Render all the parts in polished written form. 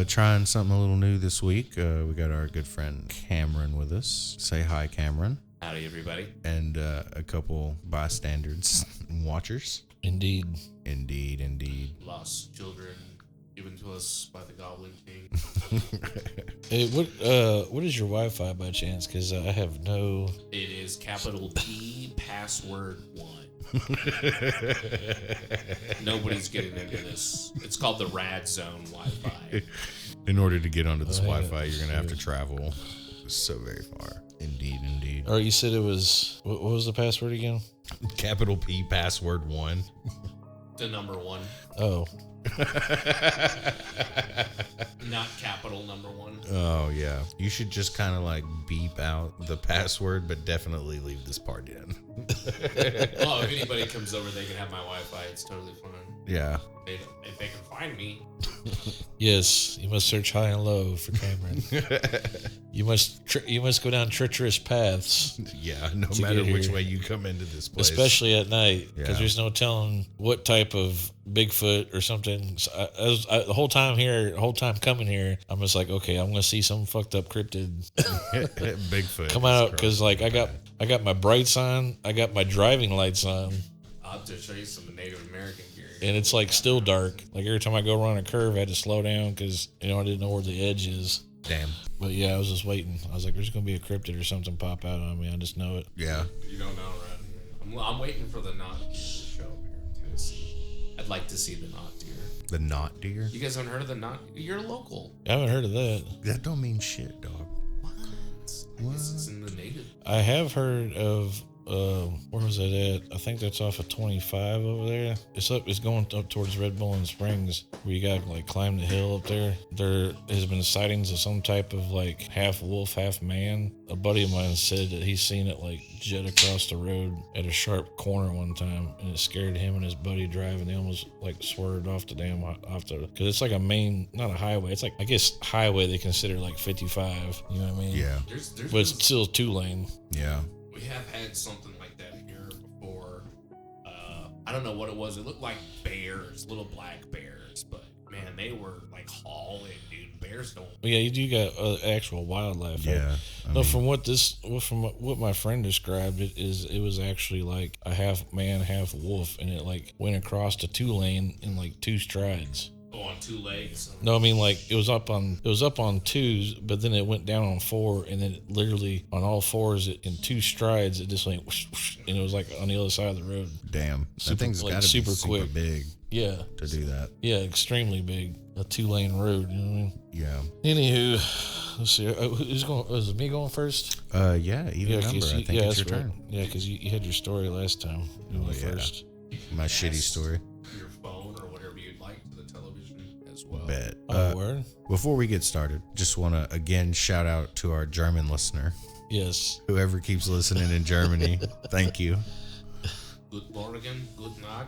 trying something a little new this week. We got our good friend Cameron with us. Say hi, Cameron. Howdy, everybody. And a couple bystanders and watchers. Indeed. Lost children given to us by the Goblin King. Hey, what is your Wi-Fi by chance? Because I have no... It is capital P, password 1. Nobody's getting into this. It's called the Rad Zone Wi-Fi. In order to get onto this Wi-Fi, you're going to have to travel so very far. Indeed. Or you said it was... What was the password again? Capital P, password 1. The number 1. Oh. Not capital number 1. Oh, yeah. You should just kind of like beep out the password, but definitely leave this part in. Well, if anybody comes over, they can have my Wi-Fi. It's totally fine. Yeah. If they can find me. Yes, you must search high and low for Cameron. You must go down treacherous paths. Yeah, no matter which way you come into this place. Especially at night, because Yeah. there's no telling what type of Bigfoot or something. So the whole time coming here, I'm just like, okay, I'm gonna see some fucked up cryptid Bigfoot come out, because like I got my brights on, I got my driving lights on, I'll have to show you some Native American gear. and it's like still dark. Like every time I go around a curve, I had to slow down because I didn't know where the edge is. Damn. But yeah, I was just waiting. I was like, there's gonna be a cryptid or something pop out on me. I just know it. Yeah. You don't know, right? I'm waiting for the knot deer to show up here in Tennessee. I'd like to see the knot deer. The knot deer? You guys haven't heard of the knot? You're local. I haven't heard of that. That don't mean shit, dog. What? I guess it's in the native. I have heard of where was that at? I think that's off of 25 over there. It's going up towards Red Bull and Springs, where you gotta like climb the hill up there. There has been sightings of some type of like half wolf, half man. A buddy of mine said that he's seen it like jet across the road at a sharp corner one time, and it scared him and his buddy driving. They almost like swerved off the because it's like a main, not a highway. It's like, I guess highway they consider like 55. You know what I mean? Yeah. But it's still 2-lane. Yeah. We have had something like that here before. I don't know what it was. It looked like bears, little black bears, but man, they were like hauling, dude. Bears don't. Yeah, you do got actual wildlife. Yeah. No, from what my friend described, it was actually like a half man, half wolf, and it like went across the 2-lane in like 2 strides. Oh, on 2 legs. No, I mean like it was up on 2s, but then it went down on 4, and then it literally on all 4s in 2 strides it just went whoosh, whoosh, and it was like on the other side of the road. Damn. Super, That thing's like, got to be super super quick. big Yeah. to do that. Yeah, extremely big. A 2-lane road. You know what I mean? Yeah. Anywho, let's see. Who's going? Was it me going first? Yeah, even number. I 'cause think it's your that's right. turn. Yeah, because you had your story last time. You went yeah. first. My shitty story. Your phone or whatever you'd like to the television as well. Bet. Word? Before we get started, just want to again shout out to our German listener. Yes. Whoever keeps listening in Germany, thank you. Good morning, good night,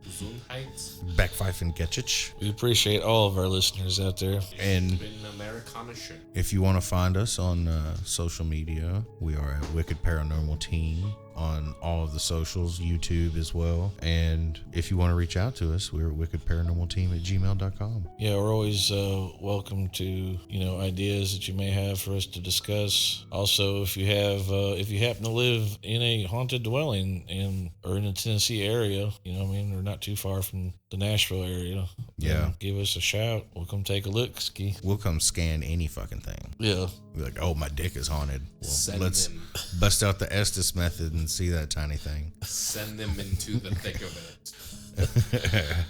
Gesundheit. Backpfeifen Getchich. We appreciate all of our listeners out there. And Bin Amerikanische. if you want to find us on social media, we are at Wicked Paranormal Team on all of the socials, YouTube as well. And if you want to reach out to us, we're at wickedparanormalteam@gmail.com. Yeah, we're always welcome to ideas that you may have for us to discuss. Also, if you happen to live in a haunted dwelling or in the Tennessee area, we're not too far from the Nashville area. Yeah. Give us a shout. We'll come take a look. Ski. We'll come scan any fucking thing. Yeah. We're like, oh, my dick is haunted. Well, Send let's them. bust out the Estes method and see that tiny thing. Send them into the thick of it.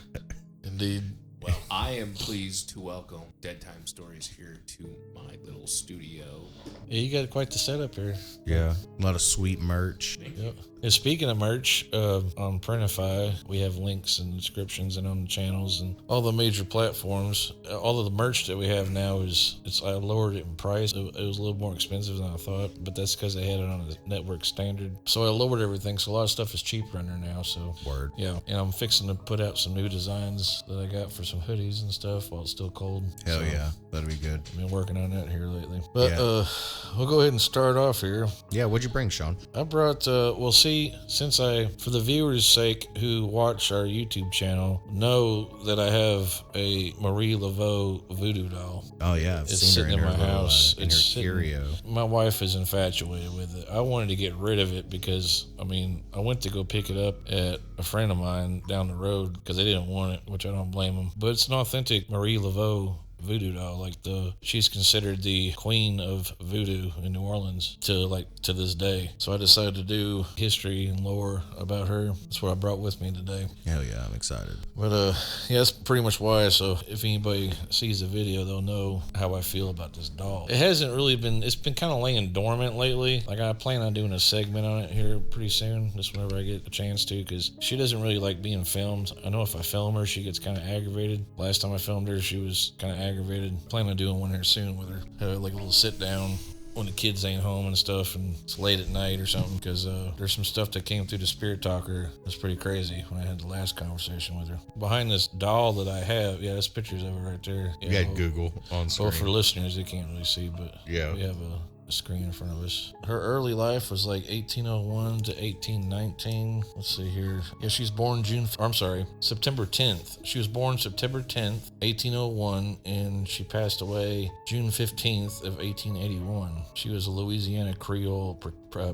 Indeed. Well, I am pleased to welcome Dead Time Stories here to my little studio. Yeah, you got quite the setup here. Yeah, a lot of sweet merch. Yep. And speaking of merch, on Printify, we have links and descriptions and on the channels and all the major platforms. All of the merch that we have now I lowered it in price. It was a little more expensive than I thought, but that's because they had it on a network standard. So I lowered everything. So a lot of stuff is cheaper in there now. So Word. yeah, and I'm fixing to put out some new designs that I got for some hoodies and stuff while it's still cold. Hell So yeah, that'd be good. I've been working on that here lately. But Yeah. we'll go ahead and start off here. Yeah, what'd you bring, Sean? I brought, for the viewers' sake who watch our YouTube channel, know that I have a Marie Laveau voodoo doll. Oh, yeah, I've It's seen her sitting in my little, house. in her curio. My wife is infatuated with it. I wanted to get rid of it because, I went to go pick it up at a friend of mine down the road because they didn't want it, which I don't blame them. But it's an authentic Marie Laveau voodoo doll. She's considered the queen of voodoo in New Orleans to this day. So I decided to do history and lore about her. That's what I brought with me today. Hell yeah, I'm excited. But yeah, that's pretty much why. So if anybody sees the video, they'll know how I feel about this doll. It hasn't really been, it's been kind of laying dormant lately. I plan on doing a segment on it here pretty soon, just whenever I get a chance to, because she doesn't really like being filmed. I know if I film her, she gets kind of aggravated. Last time I filmed her, she was kind of aggravated. Planning on doing one here soon with her. Have like a little sit down when the kids ain't home and stuff, and it's late at night or something, because there's some stuff that came through the spirit talker that's pretty crazy when I had the last conversation with her. Behind this doll that I have, yeah, there's pictures of it right there. Yeah, You got Google on screen. Well, for listeners, they can't really see, but Yeah. we have a screen in front of us. Her early life was like 1801 to 1819. Let's see here. Yeah, she's born September 10th. She was born September 10th, 1801, and she passed away June 15th of 1881. She was a Louisiana Creole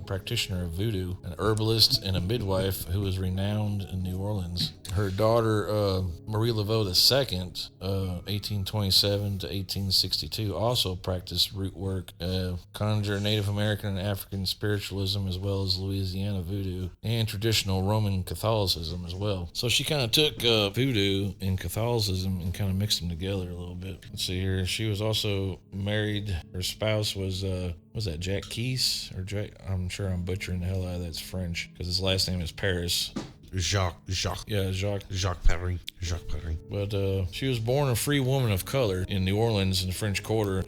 practitioner of voodoo, an herbalist, and a midwife who was renowned in New Orleans. Her daughter, Marie Laveau II, 1827 to 1862, also practiced root work, conjure Native American and African spiritualism, as well as Louisiana voodoo and traditional Roman Catholicism as well. So she kind of took voodoo and Catholicism and kind of mixed them together a little bit. Let's see here. She was also married. Her spouse was that Jack Keys or Jack? I'm sure I'm butchering the hell out of that. It's French because his last name is Paris. Jacques. Yeah, Jacques. Jacques Perry. But she was born a free woman of color in New Orleans in the French Quarter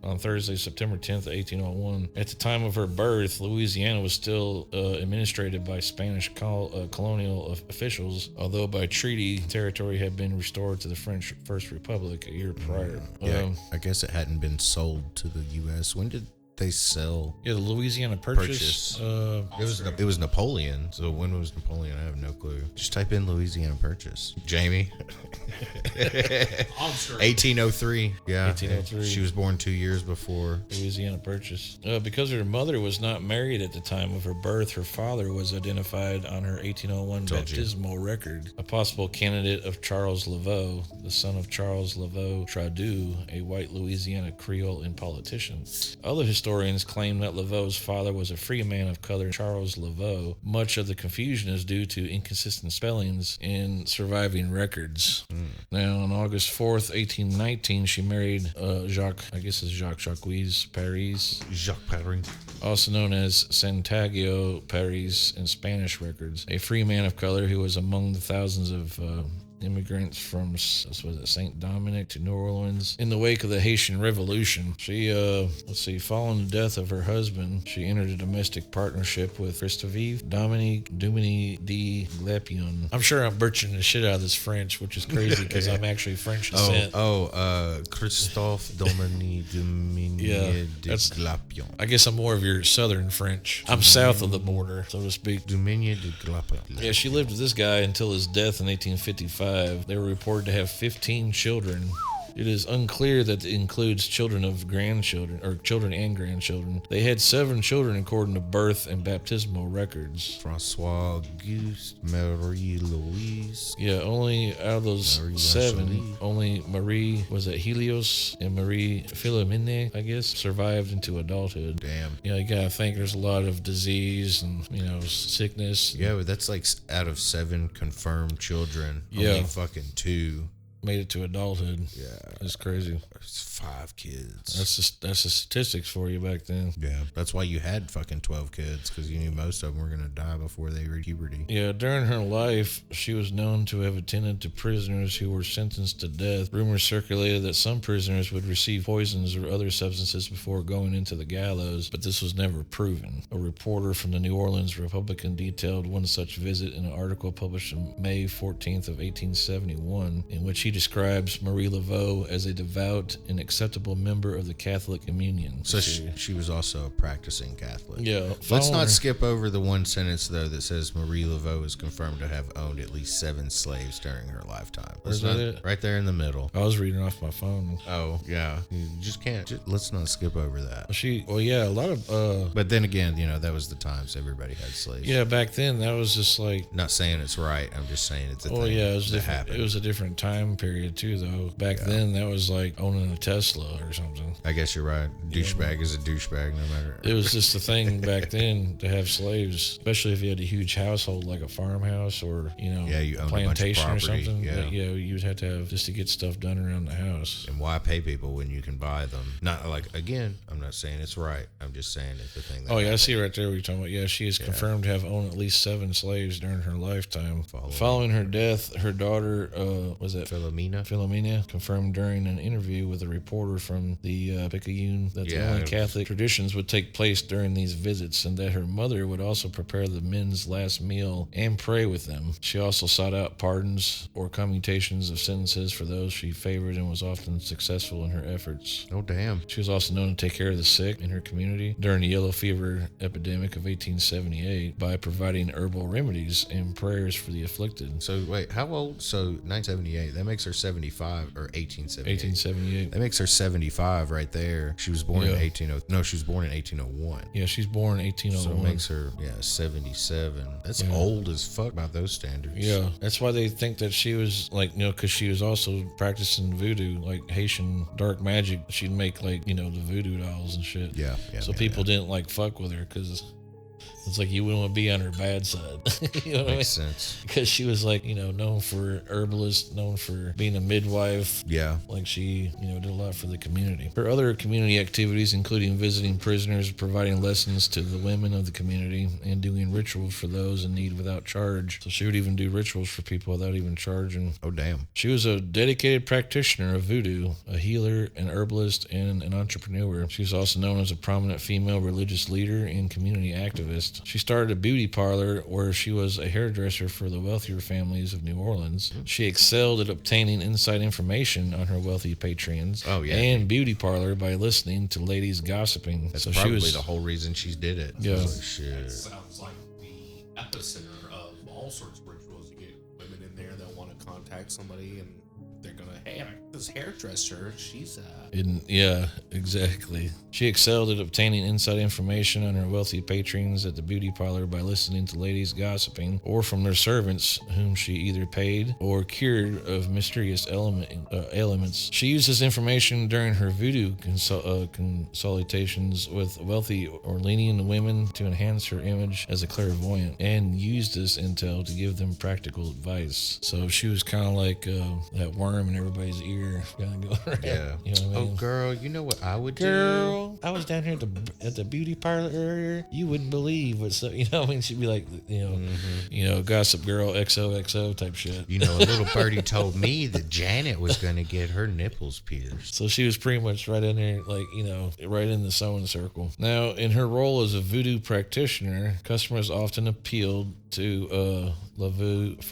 on Thursday, September 10th, 1801. At the time of her birth, Louisiana was still administrated by Spanish colonial officials, although by treaty, territory had been restored to the French First Republic a year prior. Yeah, I guess it hadn't been sold to the U.S. When did they sell? Yeah, the Louisiana Purchase. It was Napoleon. So when was Napoleon? I have no clue. Just type in Louisiana Purchase. Jamie. 1803. Yeah. 1803. She was born 2 years before. Louisiana Purchase. Because her mother was not married at the time of her birth, her father was identified on her 1801 baptismal record, a possible candidate of Charles Laveau, the son of Charles Laveau Tradoux, a white Louisiana Creole and politician. Other historians claim that Laveau's father was a free man of color, Charles Laveau. Much of the confusion is due to inconsistent spellings in surviving records. Now, on August 4th, 1819, she married Jacques Paris, also known as Santiago Paris in Spanish records, a free man of color who was among the thousands of immigrants from St. Dominic to New Orleans in the wake of the Haitian Revolution. She, following the death of her husband, she entered a domestic partnership with Christophe Dominique de Glapion. I'm sure I'm butchering the shit out of this French, which is crazy because I'm actually French descent. Christophe Dominique de Glapion. I guess I'm more of your southern French. I'm south of the border, so to speak. Dominique de Glapion. Yeah, she lived with this guy until his death in 1855. They were reported to have 15 children. It is unclear that it includes children and grandchildren. They had 7 children according to birth and baptismal records. Francois, Auguste, Marie Louise. Yeah, only out of those Marie 7, Angelique. Only Marie was at Helios and Marie Philomene, I guess, survived into adulthood. Damn. Yeah, you gotta think there's a lot of disease and, sickness. Yeah, but that's like out of 7 confirmed children. Yeah. Only fucking 2 made it to adulthood. Yeah. That's crazy. It's 5 kids. That's the statistics for you back then. Yeah. That's why you had fucking 12 kids, because you knew most of them were going to die before they reached puberty. Yeah, during her life, she was known to have attended to prisoners who were sentenced to death. Rumors circulated that some prisoners would receive poisons or other substances before going into the gallows, but this was never proven. A reporter from the New Orleans Republican detailed one such visit in an article published on May 14th of 1871, in which he describes Marie Laveau as a devout and acceptable member of the Catholic Communion. So she was also a practicing Catholic. Yeah. Let's not skip over the one sentence, though, that says Marie Laveau is confirmed to have owned at least 7 slaves during her lifetime. Where's that at? Right there in the middle. I was reading off my phone. Oh, yeah. You just can't. Let's not skip over that. A lot of... But then again, that was the times everybody had slaves. Yeah, back then, that was just like... Not saying it's right. I'm just saying it's a thing it was a different time period, too, though. Back then, that was like owning a Tesla or something. I guess you're right. Douchebag is a douchebag no matter. It was just a thing back then to have slaves, especially if you had a huge household like a farmhouse or, you owned plantation a bunch of property, or something. Yeah. That, you would have to have just to get stuff done around the house. And why pay people when you can buy them? Not like, again, I'm not saying it's right. I'm just saying it's a thing. That I see right there what you're talking about. Yeah, she is confirmed to have owned at least 7 slaves during her lifetime. Following her death, her daughter, Philomena, confirmed during an interview with a reporter from the Picayune that the only Catholic traditions would take place during these visits and that her mother would also prepare the men's last meal and pray with them. She also sought out pardons or commutations of sentences for those she favored and was often successful in her efforts. Oh, damn. She was also known to take care of the sick in her community during the yellow fever epidemic of 1878 by providing herbal remedies and prayers for the afflicted. So, wait, how old? So, 978. That makes her 75, or 1878. 1878. That makes her 75 right there. She was born in she was born in 1801. Yeah, she's born in 1801. So it makes her, 77. That's old as fuck by those standards. Yeah, that's why they think that she was like, because she was also practicing voodoo, like Haitian dark magic. She'd make the voodoo dolls and shit. Yeah. So people didn't fuck with her because it's like you wouldn't want to be on her bad side. You know what Makes sense. Because she was known for herbalist, known for being a midwife. Yeah. She, did a lot for the community. Her other community activities, including visiting prisoners, providing lessons to the women of the community, and doing rituals for those in need without charge. So she would even do rituals for people without even charging. Oh, damn. She was a dedicated practitioner of voodoo, a healer, an herbalist, and an entrepreneur. She was also known as a prominent female religious leader and community activist. She started a beauty parlor where she was a hairdresser for the wealthier families of New Orleans. She excelled at obtaining inside information on her wealthy patrons and beauty parlor by listening to ladies gossiping. That's probably the whole reason she did it. Yeah. Shit. That sounds like the epicenter of all sorts of rituals. You get women in there that want to contact somebody and they're going to, hey, this hairdresser, she's yeah, exactly. She excelled at obtaining inside information on her wealthy patrons at the beauty parlor by listening to ladies gossiping or from their servants whom she either paid or cured of mysterious ailments. She used this information during her voodoo consultations with wealthy Orleanian women to enhance her image as a clairvoyant and used this intel to give them practical advice. So she was kind of like that worm in everybody's ear kind of going around. Yeah. You know what I mean? Oh, girl, you know what I would Girl, I was down here at the beauty parlor earlier. You wouldn't believe what's up. She'd be like, gossip girl XOXO type shit. A little birdie told me that Janet was going to get her nipples pierced. So she was pretty much right in there, right in the sewing circle. Now, in her role as a voodoo practitioner, customers often appealed to Laveau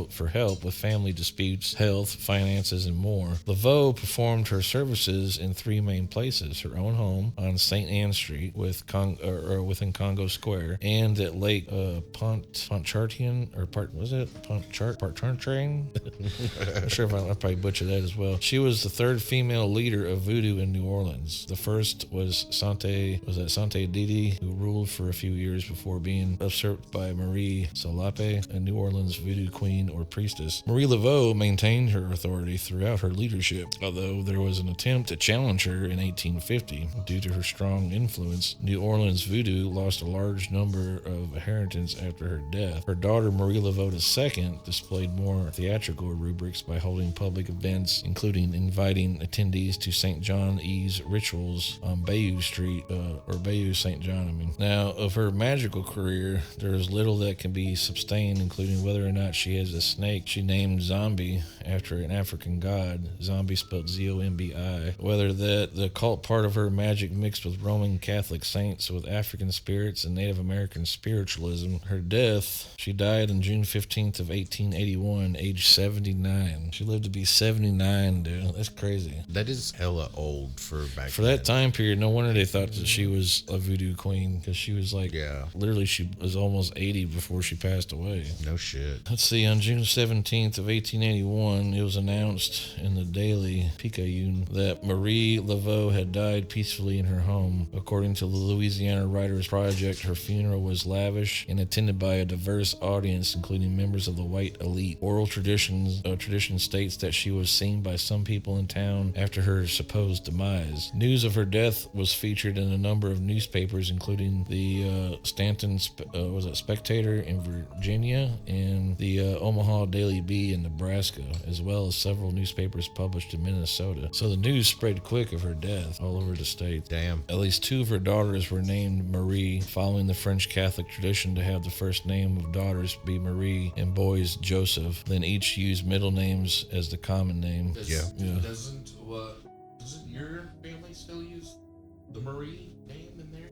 for help with family disputes, health, finances, and more. Laveau performed her services in 3 main places: her own home on St. Anne Street within Congo Square, and at Lake Pontchartrain, Pontchartrain? I'm sure if I probably butchered that as well. She was the 3rd female leader of voodoo in New Orleans. The first was Sante Didi, who ruled for a few years before being usurped by Marie Salape, a New Orleans voodoo queen or priestess. Marie Laveau maintained her authority throughout her leadership, although there was an attempt to challenge her in 1850. Due to her strong influence, New Orleans voodoo lost a large number of adherents after her death. Her daughter Marie Laveau II displayed more theatrical rubrics by holding public events, including inviting attendees to St. John E's rituals on Bayou Street, or Bayou St. John, Now, of her magical career, where there is little that can be sustained, including whether or not she has a snake she named Zombie after an African god. Zombie spelled Z-O-M-B-I. Whether that the occult part of her magic mixed with Roman Catholic saints, with African spirits and Native American spiritualism. Her death, she died on June 15th of 1881, age 79. She lived to be 79, dude. That's crazy. That is hella old for back For that time period, no wonder they thought that she was a voodoo queen, because she was like, literally, she was almost 80 before she passed away. No shit. Let's see, on June 17th of 1881, it was announced in the Daily Picayune that Marie Laveau had died peacefully in her home. According to the Louisiana Writers Project, her funeral was lavish and attended by a diverse audience, including members of the white elite. Oral tradition states that she was seen by some people in town after her supposed demise. News of her death was featured in a number of newspapers, including the Stanton Spectator in Virginia and the Omaha Daily Bee in Nebraska, as well as several newspapers published in Minnesota. So the news spread quick of her death all over the state. Damn. At least two of her daughters were named Marie, following the French Catholic tradition to have the first name of daughters be Marie and boys Joseph. Then each used middle names as the common name. Doesn't your family still use the Marie name in there?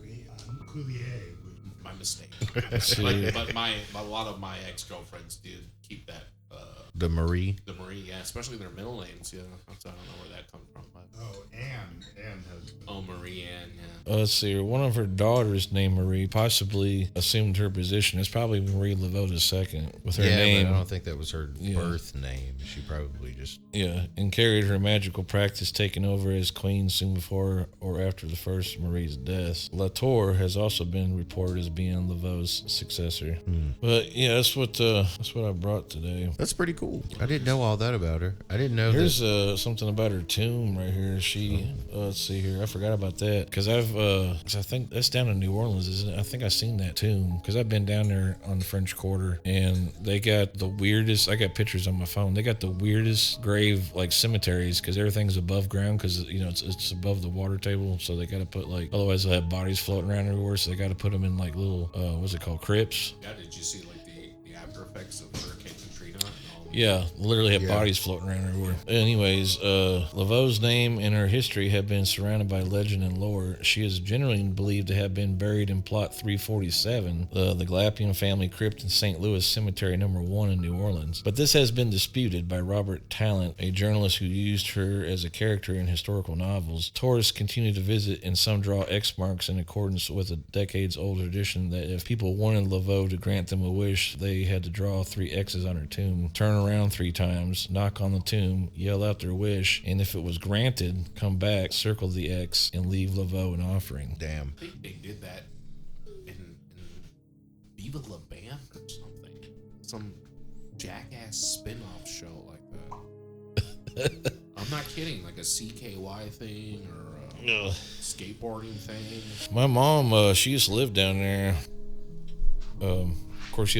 My mistake. but a lot of my ex-girlfriends did keep that. The Marie, yeah, especially their middle names. Yeah, I don't know where that comes from. But. Oh, Anne has. Oh, Marie Ann. Yeah. Let's see. One of her daughters, named Marie, possibly assumed her position. It's probably Marie Laveau II with her name. But I don't think that was her birth name. She probably just and carried her magical practice, taking over as queen soon before or after the first Marie's death. Latour has also been reported as being Laveau's successor. But yeah, that's what I brought today. That's pretty cool. I didn't know all that about her. I didn't know. Here's something about her tomb right here. She let's see here. I forgot about that because I think that's down in New Orleans, isn't it? I think I've seen that tomb because I've been down there on the French Quarter, and they got the weirdest. I got pictures on my phone. They got the weirdest grave like cemeteries because everything's above ground because it's above the water table, so they got to put otherwise they'll have bodies floating around everywhere. So they got to put them in like little what's it called, crypts. Yeah, did you see like the after effects of Hurricane Katrina? Yeah, literally have bodies floating around everywhere. Anyways, Laveau's name and her history have been surrounded by legend and lore. She is generally believed to have been buried in Plot 347, the Glapian family crypt in St. Louis Cemetery No. 1 in New Orleans. But this has been disputed by Robert Tallant, a journalist who used her as a character in historical novels. Tourists continue to visit, and some draw X marks in accordance with a decades-old tradition that if people wanted Laveau to grant them a wish, they had to draw 3 X's on her tomb, turn around 3 times, knock on the tomb, yell out their wish, and if it was granted, come back, circle the X, and leave Laveau an offering. Damn. I think they did that in Viva La Bam or something. Some jackass spin-off show like that. I'm not kidding, like a CKY thing or a skateboarding thing. My mom, she used to live down there. Of course,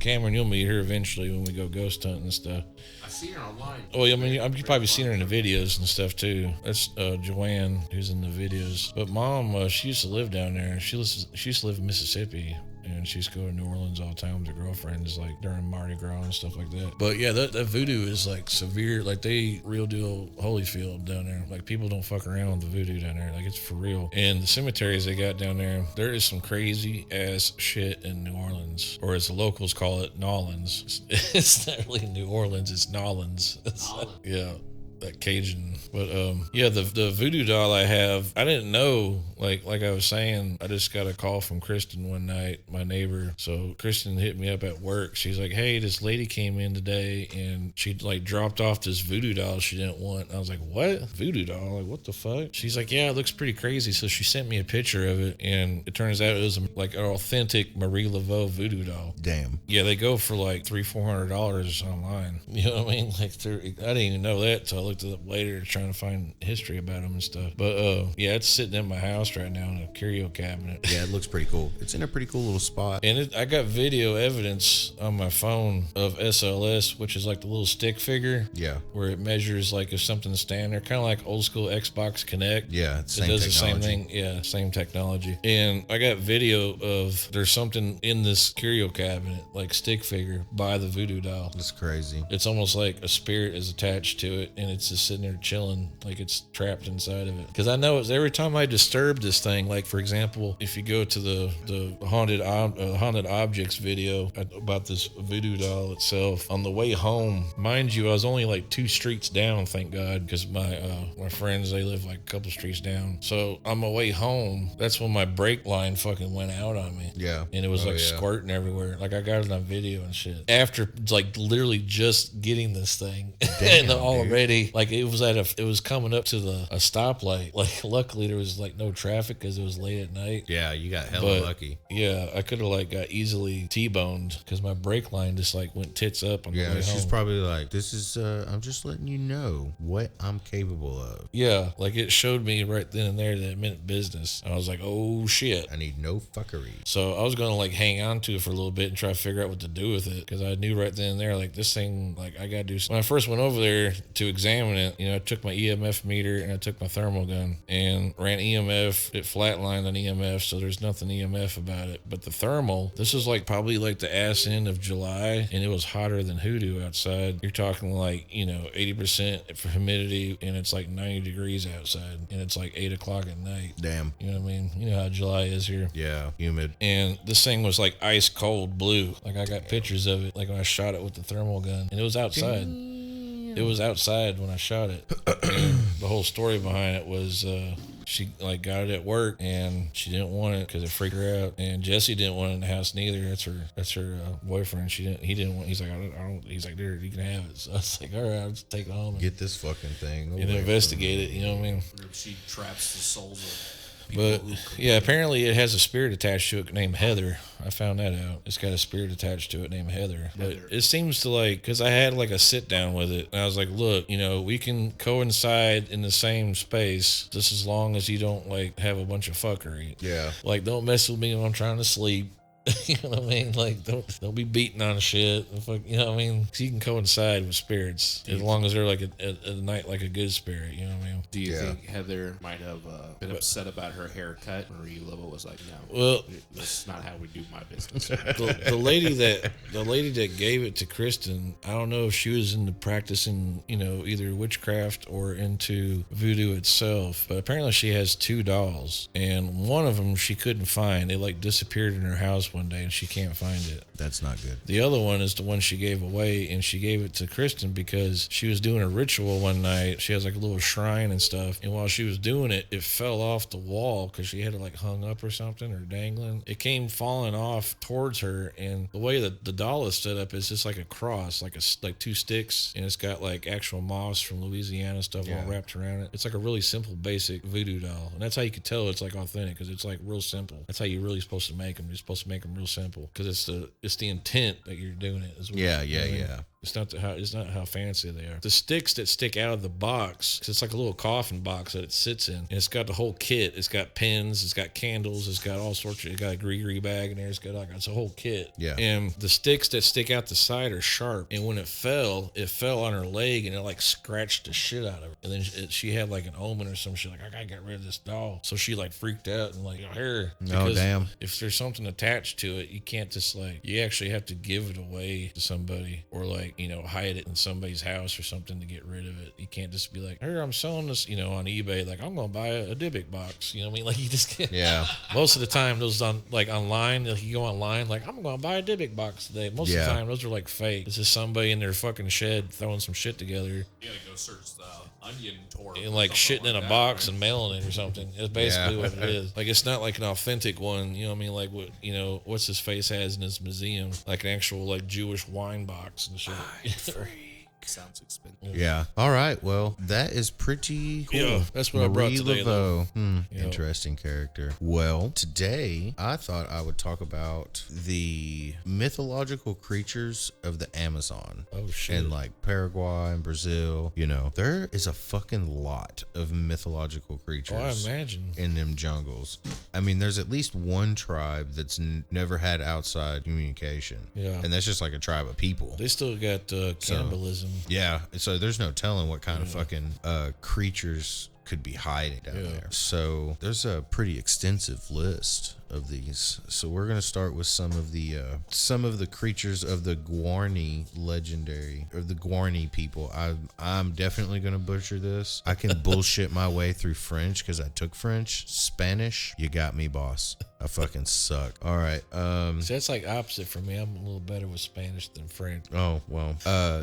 Cameron, you'll meet her eventually when we go ghost hunting and stuff. I see her online. Oh, I mean, you've probably seen her in the videos and stuff too. That's Joanne, who's in the videos. But mom, she used to live down there. She used to live in Mississippi. And she used to go to New Orleans all the time with her girlfriends, like during Mardi Gras and stuff like that. But yeah, that voodoo is like severe. Like they real deal Holyfield down there. Like people don't fuck around with the voodoo down there. Like it's for real. And the cemeteries they got down there is some crazy ass shit in New Orleans, or as the locals call it, Nolans. It's not really New Orleans. It's Nolans. Yeah. That Cajun. But yeah, the voodoo doll I have, I didn't know, like I was saying, I just got a call from Kristen one night, my neighbor. So Kristen hit me up at work. She's like, hey, this lady came in today and she like dropped off this voodoo doll she didn't want. And I was like, what? Voodoo doll? Like, what the fuck? She's like, yeah, it looks pretty crazy. So she sent me a picture of it, and it turns out it was like an authentic Marie Laveau voodoo doll. Damn. Yeah, they go for like $300-400 online. You know what I mean? Like, I didn't even know that till I looked it up later trying to find history about them and stuff. But yeah, it's sitting in my house right now in a curio cabinet. Yeah, it looks pretty cool. It's in a pretty cool little spot. And I got video evidence on my phone of SLS, which is like the little stick figure. Yeah. Where it measures like if something's standing there, kind of like old school Xbox Connect. Yeah, it's it does the same thing. Yeah, same technology. And I got video of there's something in this curio cabinet, like stick figure, by the voodoo doll. That's crazy. It's almost like a spirit is attached to it, and it's just sitting there chilling, like it's trapped inside of it. Because I know it's every time I disturb this thing, like for example, if you go to the haunted objects video about this voodoo doll itself, on the way home, mind you, I was only like 2 streets down, thank God, because my friends, they live like a couple streets down. So on my way home, that's when my brake line fucking went out on me. Yeah. And it was squirting everywhere. Like I got it on video and shit. After like literally just getting this thing, and already like it was coming up to a stoplight. Like luckily there was like no traffic because it was late at night. Yeah, you got hella lucky. Yeah, I could have like got easily T-boned because my brake line just like went tits up on the way home. She's probably like, this is I'm just letting you know what I'm capable of. Yeah, like it showed me right then and there that it meant business. And I was like, oh shit, I need no fuckery. So I was gonna like hang on to it for a little bit and try to figure out what to do with it, because I knew right then and there, like this thing, like I gotta do something. When I first went over there to examine it, I took my EMF meter and I took my thermal gun and ran EMF. It flatlined on EMF, so there's nothing EMF about it. But the thermal, this is like probably like the ass end of July, and it was hotter than hoodoo outside. You're talking like 80% for humidity, and it's like 90 degrees outside, and it's like 8 o'clock at night. Damn. You know what I mean? You know how July is here. Yeah, humid. And this thing was like ice cold blue. Like I got pictures of it, like when I shot it with the thermal gun, and it was outside. It was outside when I shot it. And the whole story behind it was she like got it at work and she didn't want it because it freaked her out. And Jesse didn't want it in the house neither. That's her boyfriend. He didn't want. He's like, I don't. He's like, there, you can have it. So I was like, all right, I'll just take it home. Get this fucking thing. And investigate it. You know what I mean? She traps the souls of. But yeah, apparently it has a spirit attached to it named Heather. I found that out. It's got a spirit attached to it named Heather. But it seems to like, because I had like a sit down with it, and I was like, look, we can coincide in the same space just as long as you don't like have a bunch of fuckery. Yeah. Like, don't mess with me when I'm trying to sleep. You know what I mean? Like, don't be beating on shit. You know what I mean? So you can coincide with spirits as long as they're like a night like a good spirit. You know what I mean? Do you think Heather might have been upset about her haircut, or you Laveau was like, no, well, that's not how we do my business. the lady that gave it to Kristen, I don't know if she was into practicing, either witchcraft or into voodoo itself, but apparently she has 2 dolls, and one of them she couldn't find. It like disappeared in her house one day and she can't find it. That's not good. The other one is the one she gave away, and she gave it to Kristen because she was doing a ritual one night. She has like a little shrine and stuff, and while she was doing it, it fell off the wall because she had it like hung up or something, or dangling. It came falling off towards her, and the way that the doll is set up is just like a cross, like 2 sticks, and it's got like actual moss from Louisiana stuff all wrapped around it. It's like a really simple, basic voodoo doll, and that's how you could tell it's like authentic, because it's like real simple. That's how you're really supposed to make them. You're supposed to make them real simple, because it's the intent that you're doing it as well. Yeah. It's not how fancy they are. The sticks that stick out of the box, cause it's like a little coffin box that it sits in, and it's got the whole kit. It's got pins, it's got candles, it's got all sorts of. It's got a gree bag in there. It's a whole kit. Yeah. And the sticks that stick out the side are sharp. And when it fell on her leg, and it like scratched the shit out of her. And then she had like an omen or some shit. Like, I gotta get rid of this doll. So she like freaked out and like, here. Oh damn. If there's something attached to it, you can't just like. You actually have to give it away to somebody, or like hide it in somebody's house or something to get rid of it. You can't just be like, here, I'm selling this, on eBay. Like, I'm gonna buy a Dybbuk box. You know what I mean? Like, you just can't. Yeah. Most of the time, those online, like you go online, like, I'm gonna buy a Dybbuk box today. Most of the time, those are like fake. This is somebody in their fucking shed throwing some shit together. You gotta go search the Onion Tour. And like shitting in a box and mailing it or something. It's basically what it is. Like, it's not like an authentic one. You know what I mean? Like what what's his face has in his museum, like an actual like Jewish wine box and shit. Sounds expensive. Yeah. All right. Well, that is pretty cool. Yeah, that's what I brought today, Laveau. Yeah. Interesting character. Well, today I thought I would talk about the mythological creatures of the Amazon. Oh, shit. And like Paraguay and Brazil. You know, there is a fucking lot of mythological creatures. Oh, I imagine. In them jungles. I mean, there's at least one tribe that's never had outside communication. Yeah. And that's just like a tribe of people. They still got cannibalism. Yeah, so there's no telling what kind of fucking creatures could be hiding down there. So there's a pretty extensive list of these. So we're gonna start with some of the creatures of the Guarani legendary, or the Guarani people. I'm definitely gonna butcher this. I can bullshit my way through French because I took French. Spanish, you got me, boss. I fucking suck. All right. So that's like opposite for me. I'm a little better with Spanish than French. Oh, well.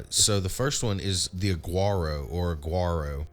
So the first one is the aguaro or aguaro.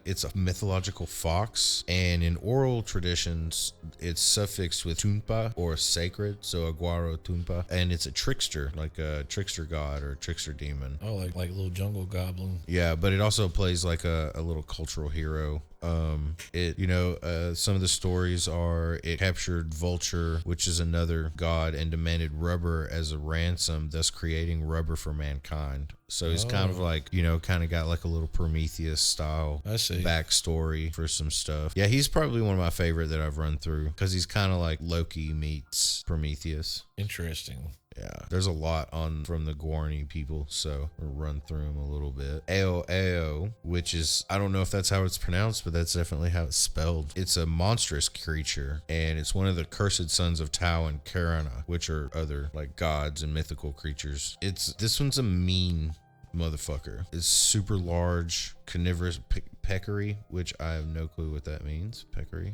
It's a mythological fox, and in oral traditions, it's suffixed with tumpa or sacred. So aguaro tumpa, and it's a trickster, like a trickster god or trickster demon. Oh, like a little jungle goblin. Yeah, but it also plays like a little cultural hero. Some of the stories are it captured Vulture, which is another god, and demanded rubber as a ransom, thus creating rubber for mankind. So he's kind of like, kind of got like a little Prometheus style backstory for some stuff. Yeah, he's probably one of my favorite that I've run through because he's kind of like Loki meets Prometheus. Interesting. Yeah, there's a lot from the Guarani people, so we'll run through them a little bit. Ao, which is, I don't know if that's how it's pronounced, but that's definitely how it's spelled. It's a monstrous creature, and it's one of the cursed sons of Tau and Karana, which are other like gods and mythical creatures. This one's a mean motherfucker. It's super large, carnivorous peccary, which I have no clue what that means. Peccary.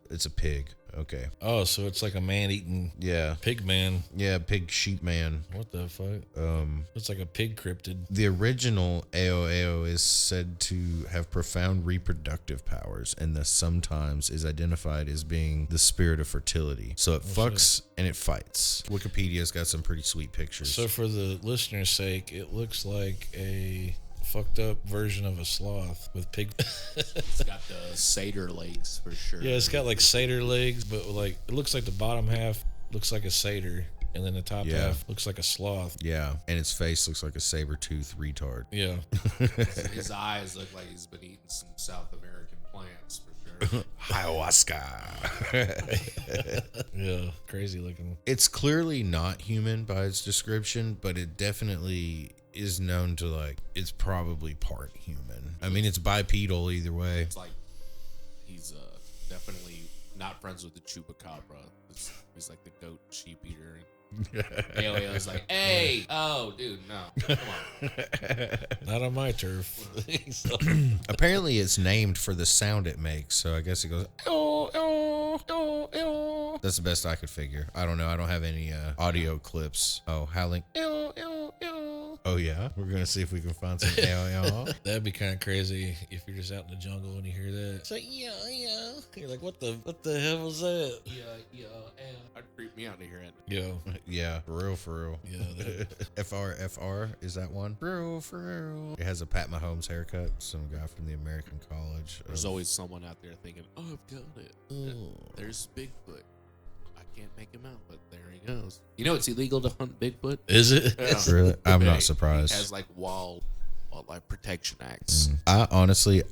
It's a pig. Okay. Oh, so it's like a man-eating pig man. Yeah, pig sheep man. What the fuck? It's like a pig cryptid. The original Ao is said to have profound reproductive powers, and thus sometimes is identified as being the spirit of fertility. So it fucks and it fights. Wikipedia's got some pretty sweet pictures. So for the listener's sake, it looks like a fucked up version of a sloth with pig. It's got the satyr legs for sure. Yeah, it's got like satyr legs, but like it looks like the bottom half looks like a satyr, and then the top half looks like a sloth. Yeah, and its face looks like a saber-toothed retard. Yeah. His eyes look like he's been eating some South American plants for sure. Ayahuasca. Yeah, crazy looking. It's clearly not human by its description, but it definitely is known to it's probably part human. I mean, it's bipedal either way. It's like he's definitely not friends with the chupacabra. He's like the goat sheep eater. Alio's like, hey, oh, dude, no, come on. Not on my turf. Apparently, it's named for the sound it makes, so I guess it goes, oh, oh, oh, oh. That's the best I could figure. I don't know. I don't have any audio clips. Oh, howling, oh, oh, oh. Oh, yeah? We're going to see if we can find some That'd be kind of crazy if you're just out in the jungle and you hear that. It's like, yeah. You're like, what the hell was that? Yeah. I'd creep me out to hear it. Yo. Yeah, for real. Yeah. FR, is that one? For real. It has a Pat Mahomes haircut. Some guy from the American College. There's always someone out there thinking, oh, I've got it. Oh. There's Bigfoot. Can't make him out, but there he goes. You know it's illegal to hunt Bigfoot? Is it? Yeah. Really? I'm not surprised. He has like wildlife protection acts. I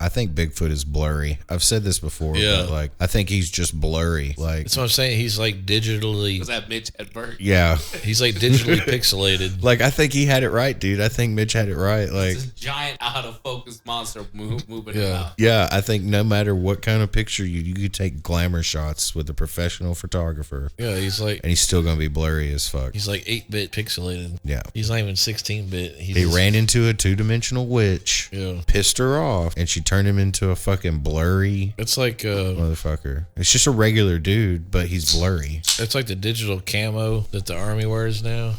think Bigfoot is blurry. I've said this before, but I think he's just blurry. That's what I'm saying. He's like digitally. Was that Mitch Hedberg? Yeah. He's like digitally pixelated. I think he had it right, dude. I think Mitch had it right. It's a giant out of focus monster moving about. Yeah, I think no matter what kind of picture you could take glamour shots with a professional photographer. Yeah, and he's still gonna be blurry as fuck. He's like 8-bit pixelated. Yeah. He's not even 16-bit. He ran into a 2-dimensional witch. Yeah. Pissed her off, and she turned him into a fucking blurry. It's like motherfucker. It's just a regular dude, but he's blurry. It's like the digital camo that the army wears now.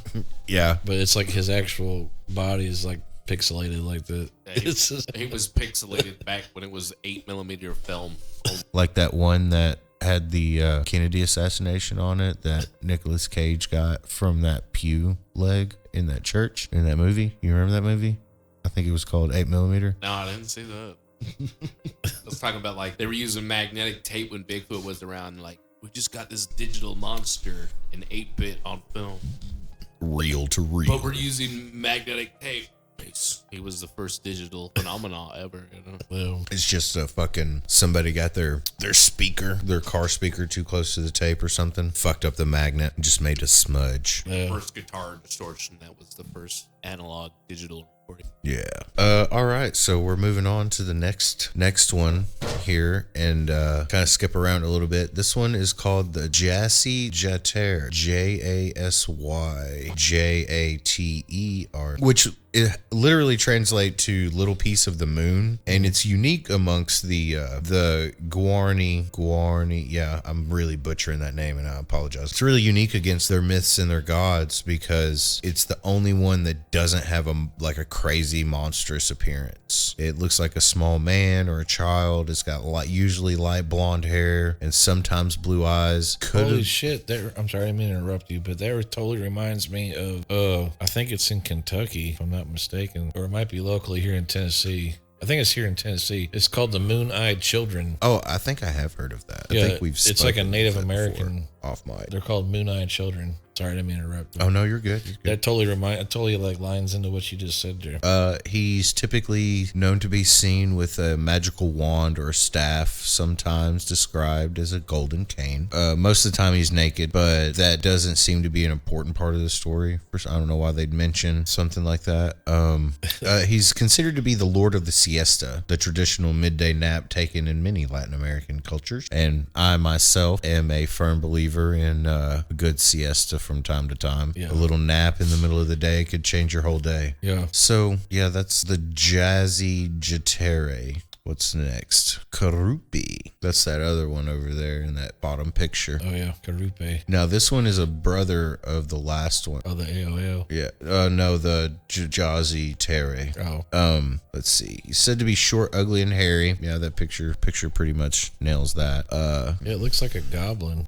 Yeah, but it's like his actual body is like pixelated like that. He was pixelated back when it was 8mm film. Like that one that had the Kennedy assassination on it that Nicolas Cage got from that pew leg in that church in that movie. You remember that movie? I think it was called 8mm. No, I didn't see that. I was talking about like they were using magnetic tape when Bigfoot was around. Like, we just got this digital monster in 8-bit on film, Real to real. but we're using magnetic tape. He was the first digital phenomenon ever. Well, It's just a fucking somebody got their car speaker too close to the tape or something, fucked up the magnet, and just made a smudge. yeah. First guitar distortion. That was the first analog digital recording. Yeah. All right. So we're moving on to the next one here, and kind of skip around a little bit. This one is called the Jassy Jater, Jasyjater, which it literally translates to little piece of the moon, and it's unique amongst the Guarani. Yeah, I'm really butchering that name, and I apologize. It's really unique against their myths and their gods because it's the only one that doesn't have a crazy monstrous appearance. It looks like a small man or a child. It's got usually light blonde hair and sometimes blue eyes. Holy shit! I'm sorry, I didn't mean to interrupt you, but that totally reminds me of I think it's in Kentucky, if I'm not mistaken, or it might be locally here in Tennessee. I think it's here in Tennessee. It's called the Moon-Eyed Children. Oh, I think I have heard of that. Yeah, I think we've it's like a spoken Native of it American. before, off mic. They're called Moon-Eyed Children. Sorry, I didn't mean to interrupt. Oh no, you're good. That totally like lines into what you just said there. He's typically known to be seen with a magical wand or a staff, sometimes described as a golden cane. Most of the time he's naked, but that doesn't seem to be an important part of the story. First, I don't know why they'd mention something like that. He's considered to be the Lord of the Siesta, the traditional midday nap taken in many Latin American cultures. And I myself am a firm believer in a good siesta from time to time. Yeah. A little nap in the middle of the day could change your whole day. Yeah. So, yeah, that's the Jazzy Jatere. What's next? Karupi. That's that other one over there in that bottom picture. Oh, yeah. Karupe. Now, this one is a brother of the last one. Oh, the AOL. Yeah. No, the Jazzy Tere. Oh. Let's see. He's said to be short, ugly, and hairy. Yeah, that picture pretty much nails that. Yeah, it looks like a goblin.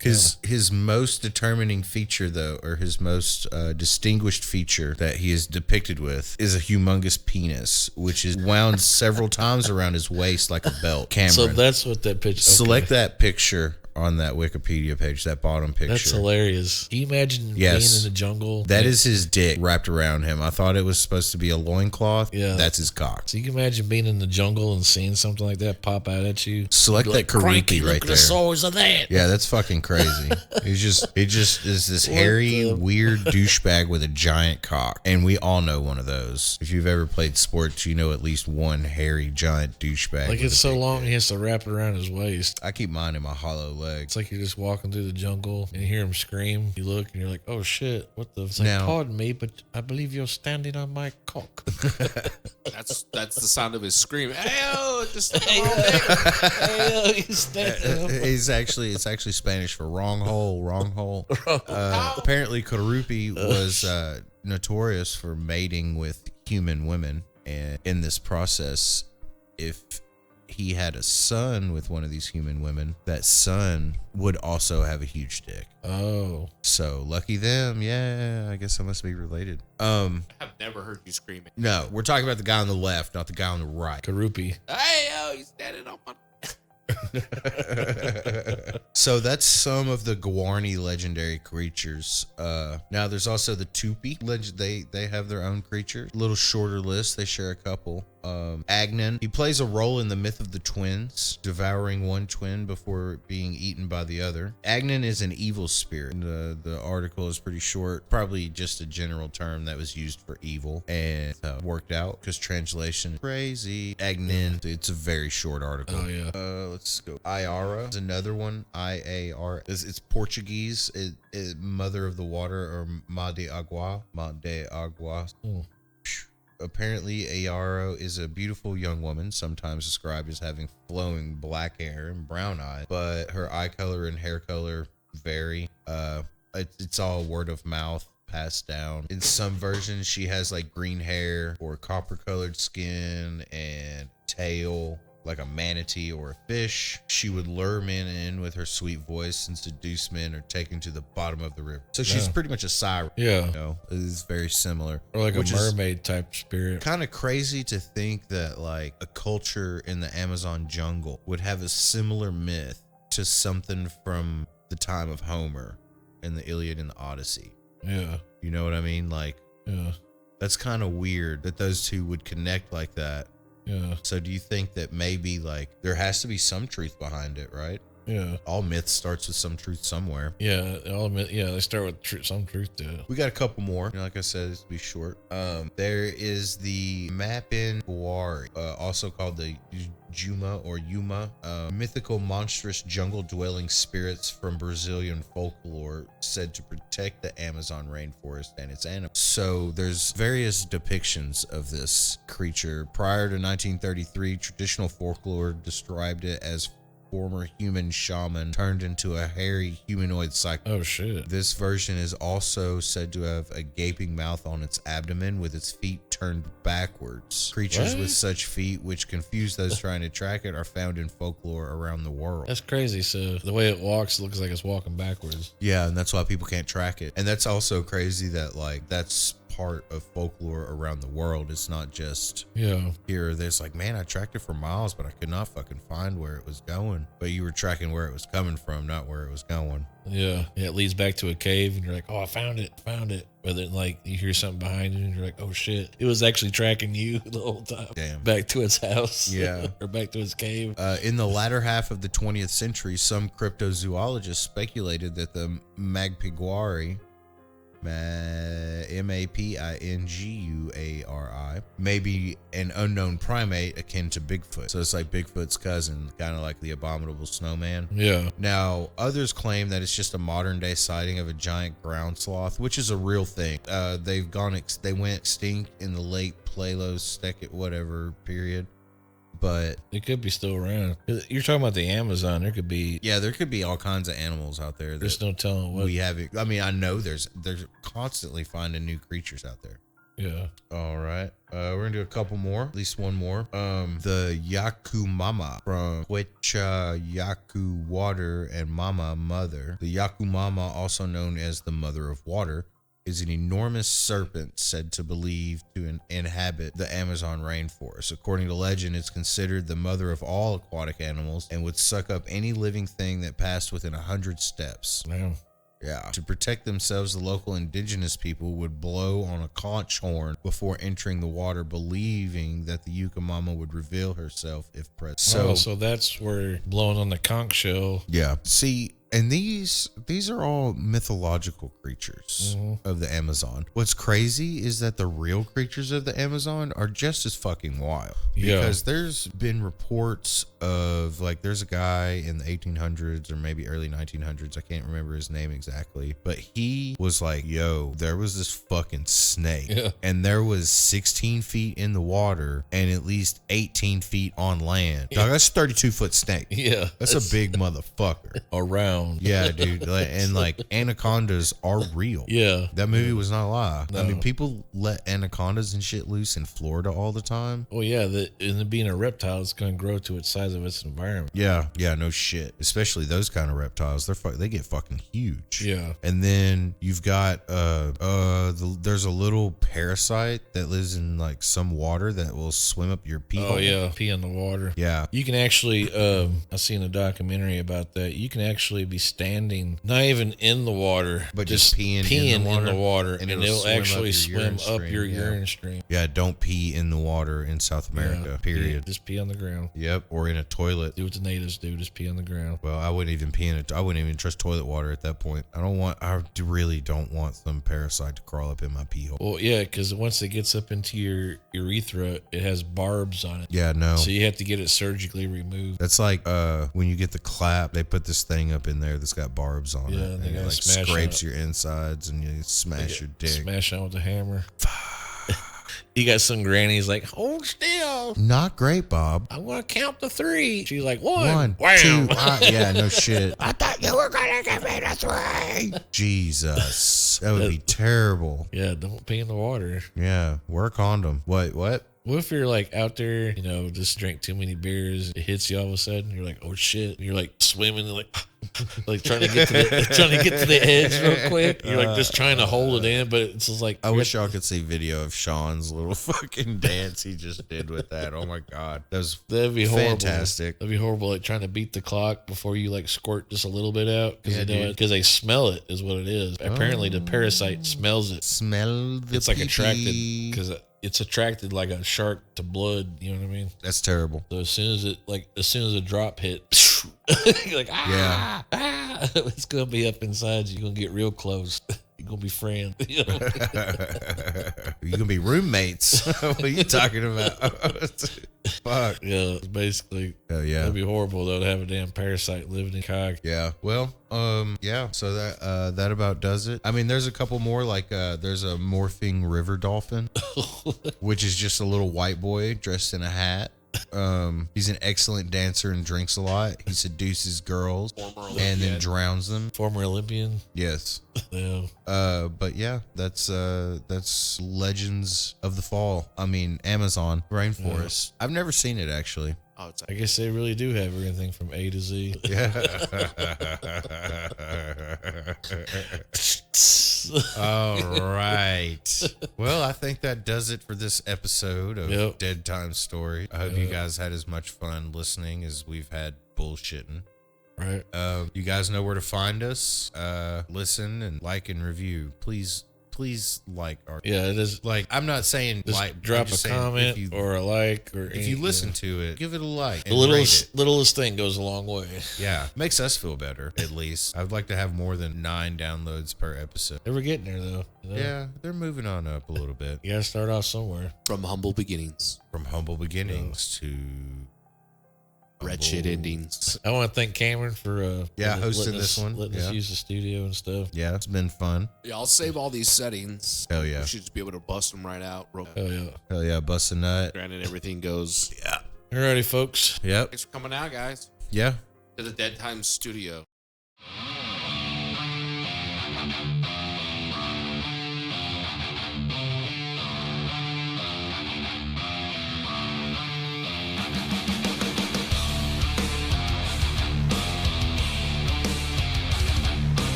His most determining feature, though, or his most distinguished feature that he is depicted with is a humongous penis, which is wound several times around his waist like a belt. Cameron, So that's what that picture. select that picture on that Wikipedia page, that bottom picture. That's hilarious. Can you imagine Yes. being in the jungle? That is his dick wrapped around him. I thought it was supposed to be a loincloth. Yeah. That's his cock. So you can imagine being in the jungle and seeing something like that pop out at you. Select that Cranky, Karuki look right at the there. size of that. Yeah, that's fucking crazy. He just is this hairy, weird douchebag with a giant cock. And we all know one of those. If you've ever played sports, you know at least one hairy, giant douchebag. Like with it's a so big long, dick. he has to wrap it around his waist. I keep mine in my hollow leg. It's like you're just walking through the jungle and you hear him scream. You look and you're like, oh shit, what the? It's like, Now- pardon me, but I believe you're standing on my cock. That's the sound of his scream. Hey, just Hey, you standing on my- It's actually Spanish for wrong hole, wrong hole. Apparently, Karupi was notorious for mating with human women, and in this process, if he had a son with one of these human women, that son would also have a huge dick. Oh, So lucky them. Yeah, I guess I must be related. I've never heard you screaming. No, we're talking about the guy on the left, not the guy on the right. Karupi. Hey, he's standing on my. So that's some of the Guarani legendary creatures. Now there's also the Tupi. They have their own creature. A little shorter list. They share a couple. Agnan. He plays a role in the myth of the twins, devouring one twin before being eaten by the other. Agnan is an evil spirit. The article is pretty short. Probably just a general term that was used for evil and worked out because translation crazy. Agnan. It's a very short article. Oh yeah. Let's go. Iara is another one. IAR. It's Portuguese. Mother of the water, or Ma de Agua. Ma de Agua. Apparently, Ayaro is a beautiful young woman, sometimes described as having flowing black hair and brown eyes, but her eye color and hair color vary. It's all word of mouth passed down. In some versions, she has like green hair or copper colored skin and tail like a manatee or a fish. She would lure men in with her sweet voice and seduce men or take them to the bottom of the river. So she's pretty much a siren. Yeah. You know, it is very similar. Or like a which mermaid type spirit. Kind of crazy to think that like a culture in the Amazon jungle would have a similar myth to something from the time of Homer in the Iliad and the Odyssey. Yeah. You know what I mean? Like, Yeah. that's kind of weird that those two would connect like that. Yeah. So do you think that maybe like there has to be some truth behind it, right? Yeah. All myth starts with some truth somewhere. Yeah. I'll admit, yeah, they start with some truth to it. We got a couple more. You know, like I said, it's be short. There is the Mapinguari, also called the Juma or Yuma, mythical monstrous jungle-dwelling spirits from Brazilian folklore said to protect the Amazon rainforest and its animals. So there's various depictions of this creature. Prior to 1933, traditional folklore described it as former human shaman turned into a hairy humanoid cyclone. Oh shit. This version is also said to have a gaping mouth on its abdomen with its feet turned backwards. Creatures What? with such feet, which confuse those trying to track it, are found in folklore around the world. That's crazy. So the way it walks looks like it's walking backwards. Yeah, and that's why people can't track it. And that's also crazy that like that's part of folklore around the world. It's not just Yeah. here or there. It's like, man, I tracked it for miles, but I could not fucking find where it was going. But you were tracking where it was coming from, not where it was going. Yeah. Yeah. It leads back to a cave and you're like, oh, I found it. But then like you hear something behind you and you're like, oh shit. It was actually tracking you the whole time. Damn. Back to its house. Yeah. Or back to its cave. In the latter half of the 20th century, some cryptozoologists speculated that the Magpinguari, Mapinguari, may be an unknown primate akin to Bigfoot. So it's like Bigfoot's cousin, kind of like the abominable snowman. Yeah. Now, others claim that it's just a modern day sighting of a giant ground sloth, which is a real thing. They went extinct in the late Paleistocene, whatever period. But It could be still around. You're talking about the Amazon. There could be. yeah, there could be all kinds of animals out there. There's That no telling what. we haven't. I mean, I know they're constantly finding new creatures out there. Yeah. All right. We're gonna do a couple more, at least one more. The Yakumama from Quechua Yaku water and Mama mother. The Yakumama, also known as the mother of water, is an enormous serpent said to believe to inhabit the Amazon rainforest. According to legend, it's considered the mother of all aquatic animals and would suck up any living thing that passed within 100 steps. Damn. Yeah. To protect themselves, the local indigenous people would blow on a conch horn before entering the water, believing that the Yucamama would reveal herself if present. So that's where blowing on the conch shell. Yeah. See, and these are all mythological creatures of the Amazon. What's crazy is that the real creatures of the Amazon are just as fucking wild. Yeah. Because there's been reports of, like, there's a guy in the 1800s or maybe early 1900s. I can't remember his name exactly. But he was like, yo, there was this fucking snake. Yeah. And there was 16 feet in the water and at least 18 feet on land. Dog, that's a 32-foot snake. Yeah. That's a big motherfucker. Around. Yeah, dude. And like anacondas are real. Yeah. That movie was not a lie. I No. mean, people let anacondas and shit loose in Florida all the time. Well, yeah. And it being a reptile, it's going to grow to its size of its environment. Yeah, no shit. Especially those kind of reptiles. They get fucking huge. Yeah. And then you've got there's a little parasite that lives in like some water that will swim up your pee. Oh, yeah. Pee in the water. Yeah. You can actually, I seen a documentary about that. You can actually be standing, not even in the water, But just peeing in the water, and and it'll it'll swim up actually your swim urine up stream, your yeah. urine stream. Yeah, don't pee in the water in South America, Yeah. period. Just pee on the ground. Yep, or in a toilet. Do what the natives do. Just pee on the ground. Well, I wouldn't even pee in it. I wouldn't even trust toilet water at that point. I really don't want some parasite to crawl up in my pee hole. Well, yeah, because once it gets up into your urethra, it has barbs on it. Yeah, no. So you have to get it surgically removed. That's like when you get the clap, they put this thing up in there that's got barbs on Yeah, it. and they And it gotta like smash scrapes it your insides and you smash your dick. Smash on with a hammer. You got some grannies like, hold still. Not great, Bob. I'm going to count to 3. She's like, 1. One, Wham. 2, yeah, no shit. I thought you were gonna give me the 3. Jesus, that would be terrible. Yeah, don't pee in the water. Yeah, wear a condom. What? What if you're like out there, you know, just drink too many beers, it hits you all of a sudden, you're like, oh shit, and you're like swimming, like like trying to get to the edge real quick. You're like just trying to hold it in, but it's just like I wish y'all could see video of Sean's little fucking dance he just did with that. Oh my god, that'd be horrible. Fantastic. That'd be horrible, like trying to beat the clock before you like squirt just a little bit out because Yeah, because they smell it is what it is. Apparently, the parasite smells it. Smell the It's like attracted pee-pee. because it's attracted like a shark to blood. You know what I mean? That's terrible. So as soon as a drop hit, you're like it's gonna be up inside you. You're gonna get real close. You're gonna be friends. You know? You're gonna be roommates. What are you talking about? Fuck. Yeah, basically. Oh yeah. That'd be horrible though to have a damn parasite living in cock. Yeah. Well, yeah. So that about does it. I mean, there's a couple more. Like, there's a morphing river dolphin, which is just a little white boy dressed in a hat. He's an excellent dancer and drinks a lot. He seduces girls and then drowns them. Former Olympian. Yes. Yeah. But yeah, that's Legends of the Fall. I mean, Amazon rainforest. I've never seen it actually. Oh, it's I guess they really do have everything from A to Z. Yeah. All right. Well, I think that does it for this episode of Dead Time Story. I hope you guys had as much fun listening as we've had bullshitting. Right. You guys know where to find us. Listen and like and review. Please like our. Yeah, it is. Like, I'm not saying Just like. drop a comment or a like, or if you listen to it, give it a like. The littlest thing goes a long way. Yeah, makes us feel better. At least I'd like to have more than 9 downloads per episode. We're getting there though. You know? Yeah, they're moving on up a little bit. You gotta start off somewhere. from humble beginnings, From humble beginnings to red shit endings. I want to thank Cameron for hosting letting this us, one. letting us use the studio and stuff. Yeah, it's been fun. Yeah, I'll save all these settings. Hell yeah. We should just be able to bust them right out. Hell yeah. Hell yeah, bust a nut. Granted, everything goes. Yeah. Alrighty, folks. Yep. Thanks for coming out, guys, Yeah. to the Dead Time Studio.